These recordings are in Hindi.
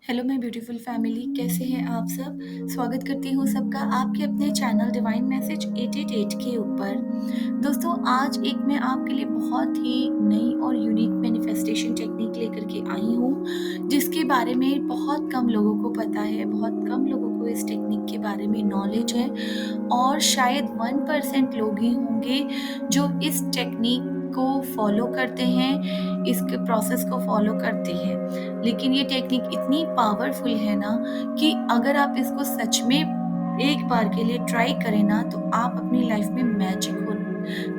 हेलो माय ब्यूटीफुल फैमिली, कैसे हैं आप सब। स्वागत करती हूँ सबका आपके अपने चैनल डिवाइन मैसेज 888 के ऊपर। दोस्तों, आज एक मैं आपके लिए बहुत ही नई और यूनिक मैनिफेस्टेशन टेक्निक लेकर के आई हूँ, जिसके बारे में बहुत कम लोगों को पता है। बहुत कम लोगों को इस टेक्निक के बारे में नॉलेज है और शायद 1% लोग ही होंगे जो इस टेक्निक को फॉलो करते हैं, इसके प्रोसेस को फॉलो करते हैं। लेकिन ये टेक्निक इतनी पावरफुल है ना कि अगर आप इसको सच में एक बार के लिए ट्राई करें ना, तो आप अपनी लाइफ में मैजिक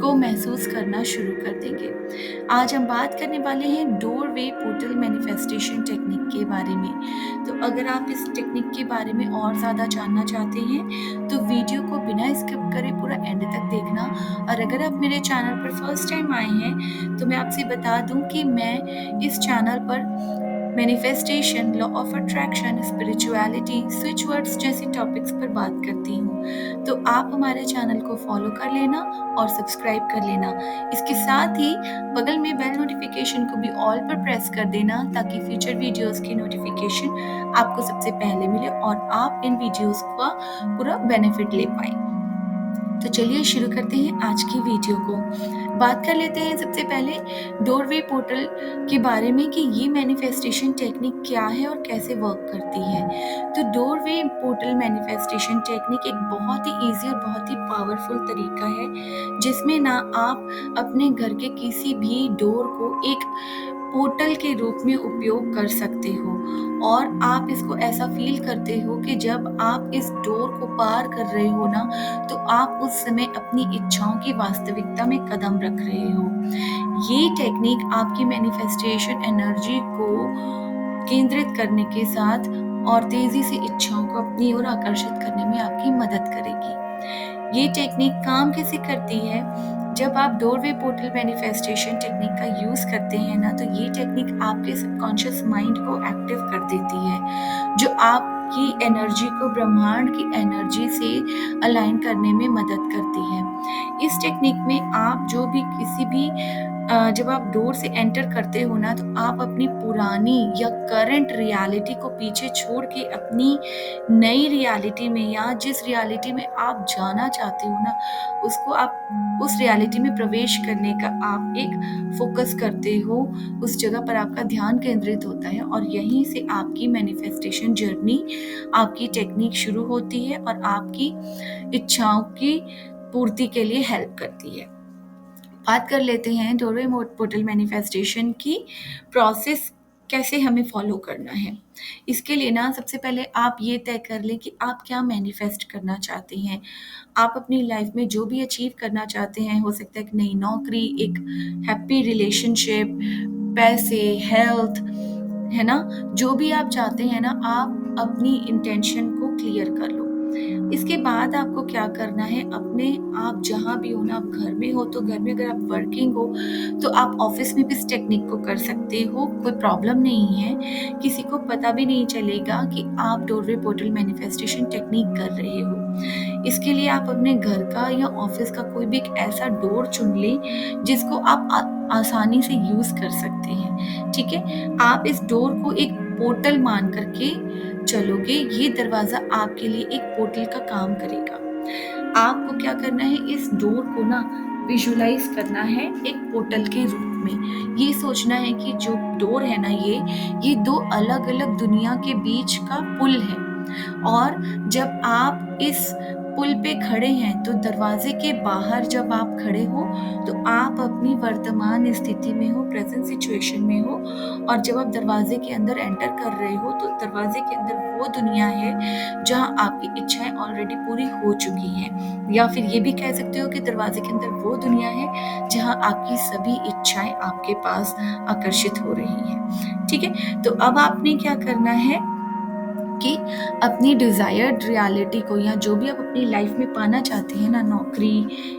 को महसूस करना शुरू कर देंगे। आज हम बात करने वाले हैं डोरवे पोर्टल मैनिफेस्टेशन टेक्निक के बारे में। तो अगर आप इस टेक्निक के बारे में और ज़्यादा जानना चाहते हैं तो वीडियो को बिना स्किप करे पूरा एंड तक देखना। और अगर आप मेरे चैनल पर फर्स्ट टाइम आए हैं तो मैं आपसे बता दूं कि मैं इस चैनल पर manifestation, law of attraction, spirituality, switch words जैसे टॉपिक्स पर बात करती हूँ। तो आप हमारे चैनल को फॉलो कर लेना और सब्सक्राइब कर लेना। इसके साथ ही बगल में बेल नोटिफिकेशन को भी ऑल पर प्रेस कर देना, ताकि फ्यूचर वीडियोस की नोटिफिकेशन आपको सबसे पहले मिले और आप इन वीडियोस का पूरा बेनिफिट ले पाएं। तो चलिए शुरू करते हैं आज की वीडियो को। बात कर लेते हैं सबसे पहले डोरवे पोर्टल के बारे में कि ये मैनिफेस्टेशन टेक्निक क्या है और कैसे वर्क करती है। तो डोरवे पोर्टल मैनिफेस्टेशन टेक्निक एक बहुत ही इजी और बहुत ही पावरफुल तरीका है, जिसमें ना आप अपने घर के किसी भी डोर को एक पोर्टल के रूप में उपयोग कर सकते हो और आप इसको ऐसा फील करते हो कि जब आप इस डोर को पार कर रहे हो ना, तो आप उस समय अपनी इच्छाओं की वास्तविकता में कदम रख रहे हो। ये टेक्निक आपकी मैनिफेस्टेशन एनर्जी को केंद्रित करने के साथ और तेजी से इच्छाओं को अपनी ओर आकर्षित करने में आपकी मदद करेगी। ये टेक्निक काम कैसे करती है? जब आप डोरवे पोर्टल मैनिफेस्टेशन टेक्निक का यूज करते हैं ना, तो ये टेक्निक आपके सबकॉन्शियस माइंड को एक्टिव कर देती है, जो आपकी एनर्जी को ब्रह्मांड की एनर्जी से अलाइन करने में मदद करती है। इस टेक्निक में आप जो भी किसी भी जब आप डोर से एंटर करते हो ना, तो आप अपनी पुरानी या करंट रियलिटी को पीछे छोड़ के अपनी नई रियलिटी में या जिस रियलिटी में आप जाना चाहते हो ना, उसको आप उस रियलिटी में प्रवेश करने का आप एक फोकस करते हो। उस जगह पर आपका ध्यान केंद्रित होता है और यहीं से आपकी मैनिफेस्टेशन जर्नी, आपकी टेक्निक शुरू होती है और आपकी इच्छाओं की पूर्ति के लिए हेल्प करती है। बात कर लेते हैं डोरवे पोर्टल मैनिफेस्टेशन की प्रोसेस कैसे हमें फॉलो करना है। इसके लिए ना सबसे पहले आप ये तय कर लें कि आप क्या मैनिफेस्ट करना चाहते हैं। आप अपनी लाइफ में जो भी अचीव करना चाहते हैं, हो सकता है एक नई नौकरी, एक हैप्पी रिलेशनशिप, पैसे, हेल्थ, है ना। जो भी आप चाहते हैं ना, आप अपनी इंटेंशन को क्लियर कर लो। इसके बाद आपको क्या करना है, अपने आप जहाँ भी हो ना, आप घर में हो तो घर में, अगर आप वर्किंग हो तो आप ऑफिस में भी इस टेक्निक को कर सकते हो, कोई प्रॉब्लम नहीं है। किसी को पता भी नहीं चलेगा कि आप डोरवे पोर्टल मैनिफेस्टेशन टेक्निक कर रहे हो। इसके लिए आप अपने घर का या ऑफिस का कोई भी एक ऐसा डोर चुन लें जिसको आप आसानी से यूज कर सकते हैं। ठीक है, आप इस डोर को एक पोर्टल मान करके चलोगे। ये दरवाजा आपके लिए एक पोर्टल का काम करेगा। आपको क्या करना है, इस डोर को ना विजुलाइज करना है एक पोर्टल के रूप में। ये सोचना है कि जो डोर है ना, ये दो अलग अलग दुनिया के बीच का पुल है। और जब आप इस पुल पे खड़े हैं तो दरवाजे के बाहर जब आप खड़े हो तो आप अपनी वर्तमान स्थिति में हो, प्रेजेंट सिचुएशन में हो। और जब आप दरवाजे के अंदर एंटर कर रहे हो तो दरवाजे के अंदर वो दुनिया है जहाँ आपकी इच्छाएं ऑलरेडी पूरी हो चुकी हैं। या फिर ये भी कह सकते हो कि दरवाजे के अंदर वो दुनिया है जहाँ आपकी सभी इच्छाएं आपके पास आकर्षित हो रही हैं। ठीक है, तो अब आपने क्या करना है कि अपनी डिजायर्ड रियलिटी को, या जो भी आप अपनी लाइफ में पाना चाहते हैं ना, नौकरी,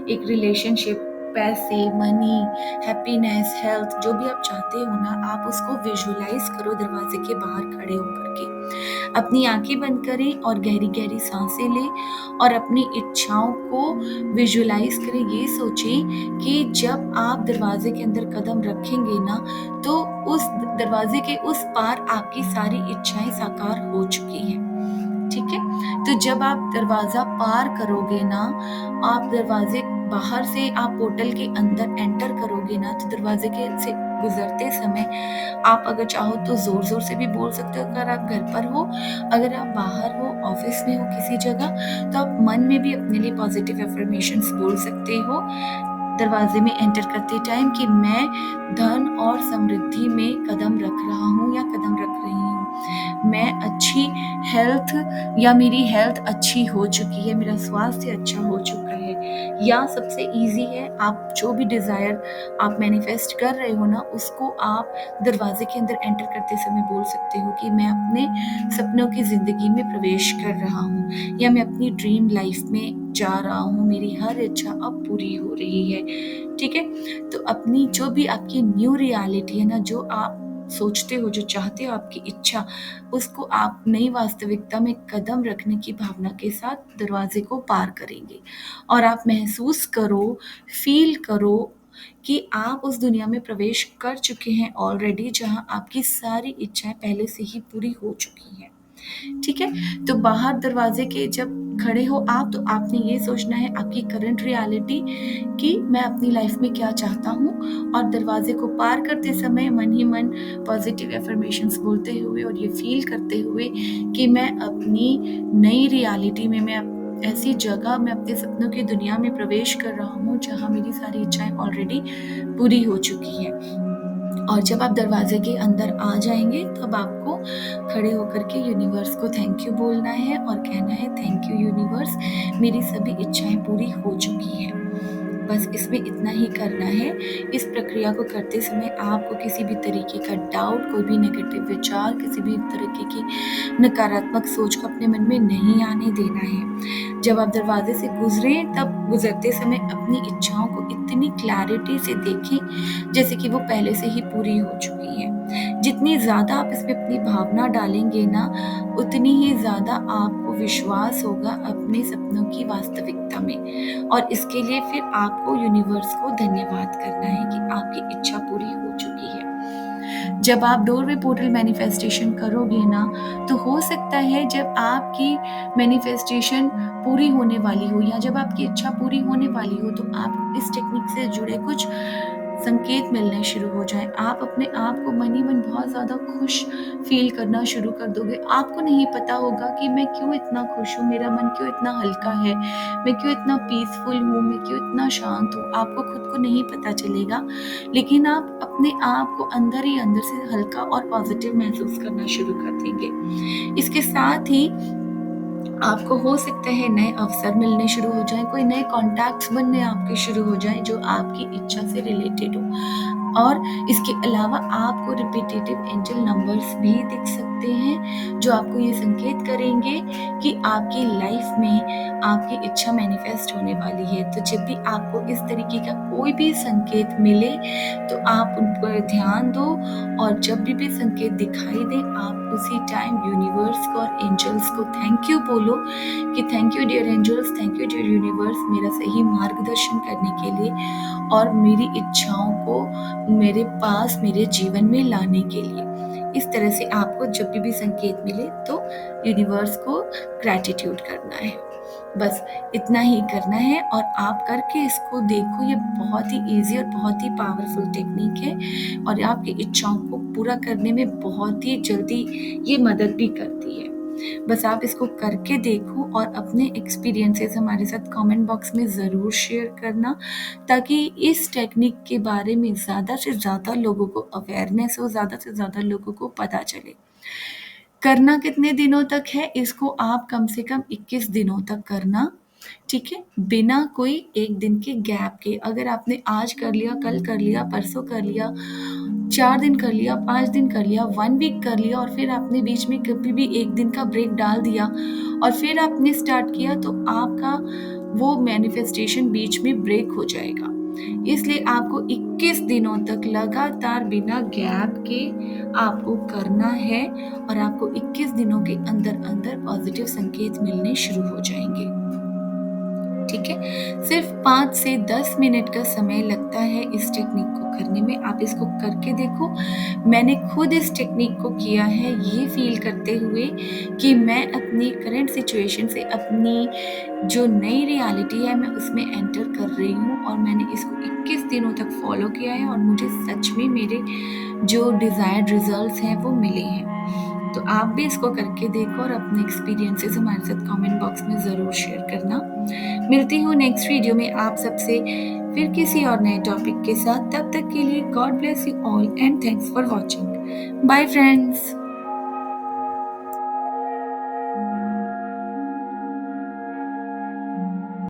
एक रिलेशनशिप, पैसे, मनी, हैप्पीनेस, हेल्थ, जो भी आप चाहते हो ना, आप उसको विजुलाइज करो दरवाजे के बाहर खड़े होकर के। अपनी आंखें बंद करें और गहरी गहरी सांसें लें और अपनी इच्छाओं को विजुलाइज करें। ये सोचें कि जब आप दरवाजे के अंदर कदम रखेंगे ना, तो उस दरवाजे के उस पार आपकी सारी इच्छाएं साकार हो चुकी हैं। ठीक है? तो जब आप दरवाजा पार करोगे ना, आप दरवाजे बाहर से आप पोर्टल के अंदर एंटर करोगे ना, तो दरवाजे के से गुजरते समय आप अगर चाहो तो जोर जोर से भी बोल सकते हो। अगर आप घर पर हो, अगर आप बाहर हो, ऑफिस में हो, किसी जगह, तो आप मन में भी अपने लिए पॉजिटिव अफर्मेशंस बोल सकते हो दरवाजे में एंटर करते टाइम कि मैं धन और समृद्धि में कदम रख रहा हूँ या कदम रख रही हूँ। मैं अच्छी हेल्थ या मेरी हेल्थ अच्छी हो चुकी है, मेरा स्वास्थ्य अच्छा हो चुका है। या सबसे इजी है, आप जो भी डिजायर आप मैनिफेस्ट कर रहे हो ना, उसको आप दरवाजे के अंदर एंटर करते समय बोल सकते हो कि मैं अपने सपनों की जिंदगी में प्रवेश कर रहा हूँ, या मैं अपनी ड्रीम लाइफ में जा रहा हूँ, मेरी हर इच्छा अब पूरी हो रही है। ठीक है? तो अपनी जो भी आपकी न्यू रियलिटी है ना, जो आप सोचते हो, जो चाहते हो, आपकी इच्छा, उसको आप नई वास्तविकता में कदम रखने की भावना के साथ दरवाजे को पार करेंगे। और आप महसूस करो, फील करो कि आप उस दुनिया में प्रवेश कर चुके हैं ऑलरेडी, जहां आपकी सारी इच्छाएं पहले से ही पूरी हो चुकी हैं। ठीक है? तो बाहर दरवाजे के जब खड़े हो आप, तो आपने ये सोचना है आपकी करंट रियलिटी कि मैं अपनी लाइफ में क्या चाहता हूँ, और दरवाजे को पार करते समय मन ही मन पॉजिटिव एफर्मेशंस बोलते हुए और ये फील करते हुए कि मैं अपनी नई रियलिटी में, मैं ऐसी जगह, मैं अपने सपनों की दुनिया में प्रवेश कर रहा हूँ जहाँ मेरी सारी इच्छाएं ऑलरेडी पूरी हो चुकी हैं। और जब आप दरवाजे के अंदर आ जाएंगे, तब आपको खड़े होकर के यूनिवर्स को थैंक यू बोलना है और कहना है, थैंक यू यूनिवर्स, मेरी सभी इच्छाएं पूरी हो चुकी हैं। बस इसमें इतना ही करना है। इस प्रक्रिया को करते समय आपको किसी भी तरीके का डाउट, कोई भी नेगेटिव विचार, किसी भी तरीके की नकारात्मक सोच को अपने मन में नहीं आने देना है। जब आप दरवाजे से गुजरे, तब गुजरते समय अपनी इच्छाओं को इतनी क्लैरिटी से देखें जैसे कि वो पहले से ही पूरी हो चुकी है। जितनी ज़्यादा आप इसमें अपनी भावना डालेंगे ना, उतनी ही ज़्यादा आपको विश्वास होगा अपने सपनों की वास्तविकता में। और इसके लिए फिर आपको यूनिवर्स को धन्यवाद करना है कि आपकी इच्छा पूरी हो चुकी है। जब आप डोरवे पोर्टल मैनिफेस्टेशन करोगे ना, तो हो सकता है जब आपकी मैनिफेस्टेशन पूरी होने वाली हो, या जब आपकी इच्छा पूरी होने वाली हो, तो आप इस टेक्निक से जुड़े कुछ संकेत मिलने शुरू हो जाएं। आप अपने आप को मन ही मन बहुत ज़्यादा खुश फील करना शुरू कर दोगे। आपको नहीं पता होगा कि मैं क्यों इतना खुश हूँ, मेरा मन क्यों इतना हल्का है, मैं क्यों इतना पीसफुल हूँ, मैं क्यों इतना शांत हूँ। आपको खुद को नहीं पता चलेगा, लेकिन आप अपने आप को अंदर ही अंदर से हल्का और पॉजिटिव महसूस करना शुरू कर देंगे। इसके साथ ही आपको हो सकता है नए अवसर मिलने शुरू हो जाएं, कोई नए कॉन्टैक्ट्स बनने आपके शुरू हो जाएं जो आपकी इच्छा से रिलेटेड हो। और इसके अलावा आपको रिपीटेटिव एंजल नंबर्स भी दिख सकते हैं, जो आपको ये संकेत करेंगे कि आपकी लाइफ में आपकी इच्छा मैनिफेस्ट होने वाली है। तो जब भी आपको इस तरीके का कोई भी संकेत मिले, तो आप उन पर ध्यान दो, और जब भी संकेत दिखाई दे, आप उसी टाइम यूनिवर्स को और एंजल्स को थैंक यू बोलो कि thank you dear angels, thank you dear universe, मेरा सही मार्गदर्शन करने के लिए और मेरी इच्छाओं को मेरे पास, मेरे जीवन में लाने के लिए। इस तरह से आपको जब भी संकेत मिले, तो यूनिवर्स को ग्रैटिट्यूड करना है। बस इतना ही करना है, और आप करके इसको देखो। ये बहुत ही इजी और बहुत ही पावरफुल टेक्निक है, और आपकी इच्छाओं को पूरा करने में बहुत ही जल्दी ये मदद भी करती है। बस आप इसको करके देखो, और अपने एक्सपीरियंसेस हमारे साथ कमेंट बॉक्स में ज़रूर शेयर करना, ताकि इस टेक्निक के बारे में ज़्यादा से ज़्यादा लोगों को अवेयरनेस हो, ज़्यादा से ज़्यादा लोगों को पता चले। करना कितने दिनों तक है, इसको आप कम से कम 21 दिनों तक करना। ठीक है? बिना कोई एक दिन के गैप के। अगर आपने आज कर लिया, कल कर लिया, परसों कर लिया, 4 दिन कर लिया, 5 दिन कर लिया, 1 वीक कर लिया, और फिर आपने बीच में कभी भी 1 दिन का ब्रेक डाल दिया और फिर आपने स्टार्ट किया, तो आपका वो मैनिफेस्टेशन बीच में ब्रेक हो जाएगा। इसलिए आपको 21 दिनों तक लगातार बिना गैप के आपको करना है, और आपको 21 दिनों के अंदर अंदर पॉजिटिव संकेत मिलने शुरू हो जाएंगे। ठीक है? सिर्फ 5 से 10 मिनट का समय लगता है इस टेक्निक को करने में। आप इसको करके देखो। मैंने खुद इस टेक्निक को किया है ये फ़ील करते हुए कि मैं अपनी करंट सिचुएशन से अपनी जो नई रियलिटी है मैं उसमें एंटर कर रही हूँ, और मैंने इसको 21 दिनों तक फ़ॉलो किया है और मुझे सच में मेरे जो डिज़ायर्ड रिज़ल्ट्स हैं वो मिले हैं। तो आप भी इसको करके देखो और अपने एक्सपीरियंसेस हमारे साथ कमेंट बॉक्स में ज़रूर शेयर करना। मिलती हूँ नेक्स्ट वीडियो में आप सबसे फिर किसी और नए टॉपिक के साथ। तब तक के लिए God bless you all and thanks for watching. Bye friends.